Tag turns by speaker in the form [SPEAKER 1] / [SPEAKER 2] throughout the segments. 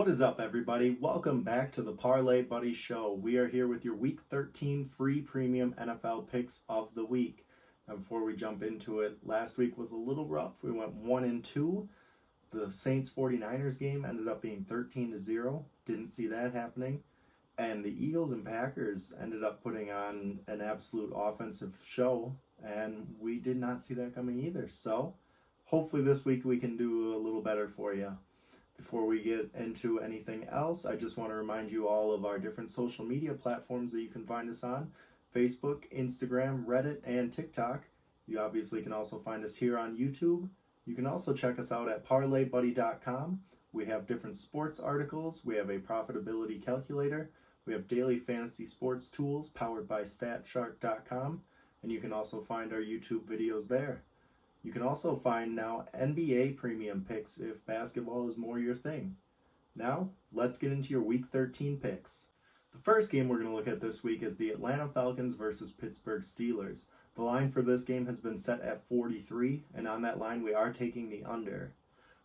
[SPEAKER 1] What is up, everybody? Welcome back to the Parlay Buddy Show. We are here with your Week 13 free premium NFL picks of the week. Now, before we jump into it, last week was a little rough. We went 1-2. The Saints 49ers game ended up being 13-0. Didn't see that happening. And the Eagles and Packers ended up putting on an absolute offensive show, and we did not see that coming either. So, hopefully this week we can do a little better for you. Before we get into anything else, I just want to remind you all of our different social media platforms that you can find us on: Facebook, Instagram, Reddit, and TikTok. You obviously can also find us here on YouTube. You can also check us out at parlaybuddy.com. We have different sports articles. We have a profitability calculator. We have daily fantasy sports tools powered by statshark.com. And you can also find our YouTube videos there. You can also find now NBA premium picks if basketball is more your thing. Now, let's get into your Week 13 picks. The first game we're going to look at this week is the Atlanta Falcons versus Pittsburgh Steelers. The line for this game has been set at 43, and on that line we are taking the under.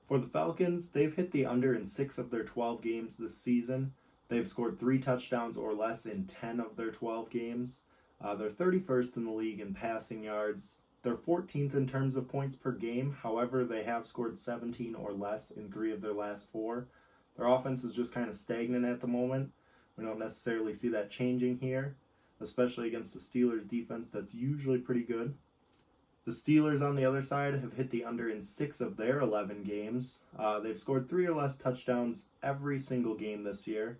[SPEAKER 1] For the Falcons, they've hit the under in 6 of their 12 games this season. They've scored 3 touchdowns or less in 10 of their 12 games. They're 31st in the league in passing yards. They're 14th in terms of points per game. However, they have scored 17 or less in 3 of their last 4. Their offense is just kind of stagnant at the moment. We don't necessarily see that changing here, especially against the Steelers defense that's usually pretty good. The Steelers, on the other side, have hit the under in 6 of their 11 games. They've scored 3 or less touchdowns every single game this year.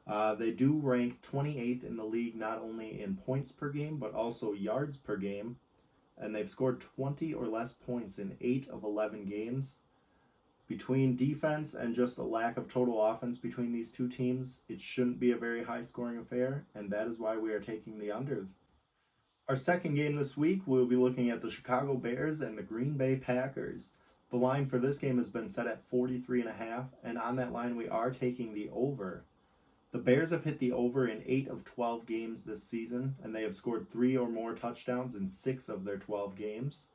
[SPEAKER 1] They do rank 28th in the league, not only in points per game, but also yards per game. And they've scored 20 or less points in 8 of 11 games. Between defense and just a lack of total offense between these two teams, it shouldn't be a very high-scoring affair, and that is why we are taking the under. Our second game this week, we'll be looking at the Chicago Bears and the Green Bay Packers. The line for this game has been set at 43.5, and on that line we are taking the over. The Bears have hit the over in 8 of 12 games this season, and they have scored 3 or more touchdowns in 6 of their 12 games.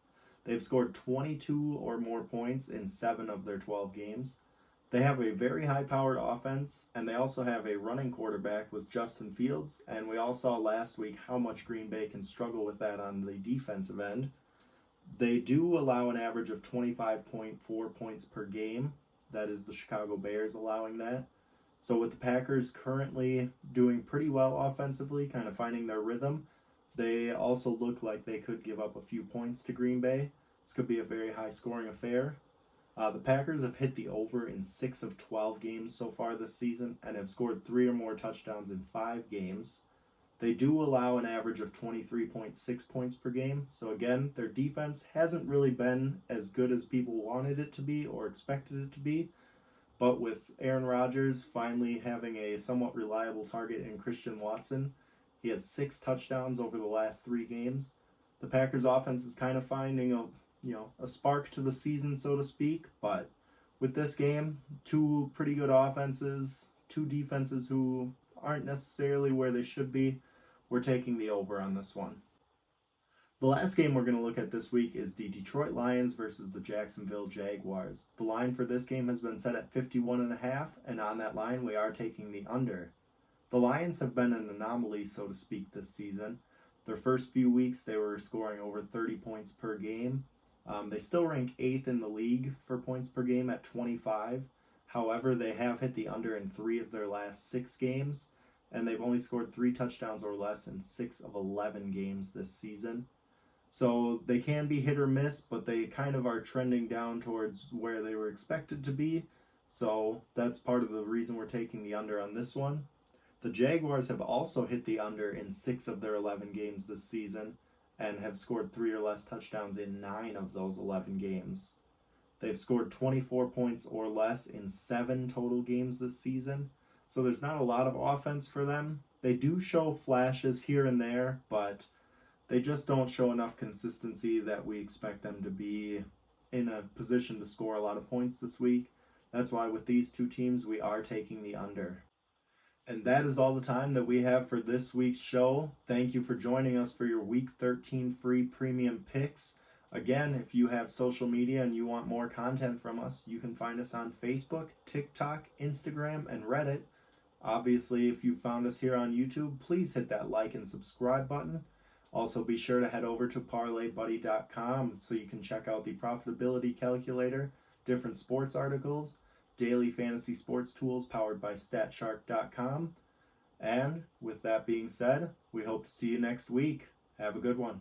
[SPEAKER 1] They've scored 22 or more points in 7 of their 12 games. They have a very high-powered offense, and they also have a running quarterback with Justin Fields, and we all saw last week how much Green Bay can struggle with that on the defensive end. They do allow an average of 25.4 points per game. That is the Chicago Bears allowing that. So with the Packers currently doing pretty well offensively, kind of finding their rhythm, they also look like they could give up a few points to Green Bay. This could be a very high-scoring affair. The Packers have hit the over in 6 of 12 games so far this season and have scored 3 or more touchdowns in 5 games. They do allow an average of 23.6 points per game. So again, their defense hasn't really been as good as people wanted it to be or expected it to be. But with Aaron Rodgers finally having a somewhat reliable target in Christian Watson, he has 6 touchdowns over the last 3 games. The Packers offense is kind of finding a spark to the season, so to speak. But with this game, 2 pretty good offenses, 2 defenses who aren't necessarily where they should be, we're taking the over on this one. The last game we're going to look at this week is the Detroit Lions versus the Jacksonville Jaguars. The line for this game has been set at 51.5, and on that line we are taking the under. The Lions have been an anomaly, so to speak, this season. Their first few weeks they were scoring over 30 points per game. They still rank 8th in the league for points per game at 25. However, they have hit the under in 3 of their last 6 games, and they've only scored 3 touchdowns or less in 6 of 11 games this season. So they can be hit or miss, but they kind of are trending down towards where they were expected to be. So that's part of the reason we're taking the under on this one. The Jaguars have also hit the under in 6 of their 11 games this season and have scored 3 or less touchdowns in 9 of those 11 games. They've scored 24 points or less in 7 total games this season. So there's not a lot of offense for them. They do show flashes here and there, but they just don't show enough consistency that we expect them to be in a position to score a lot of points this week. That's why with these 2 teams, we are taking the under. And that is all the time that we have for this week's show. Thank you for joining us for your Week 13 free premium picks. Again, if you have social media and you want more content from us, you can find us on Facebook, TikTok, Instagram, and Reddit. Obviously, if you found us here on YouTube, please hit that like and subscribe button. Also, be sure to head over to parlaybuddy.com so you can check out the profitability calculator, different sports articles, daily fantasy sports tools powered by statshark.com. And with that being said, we hope to see you next week. Have a good one.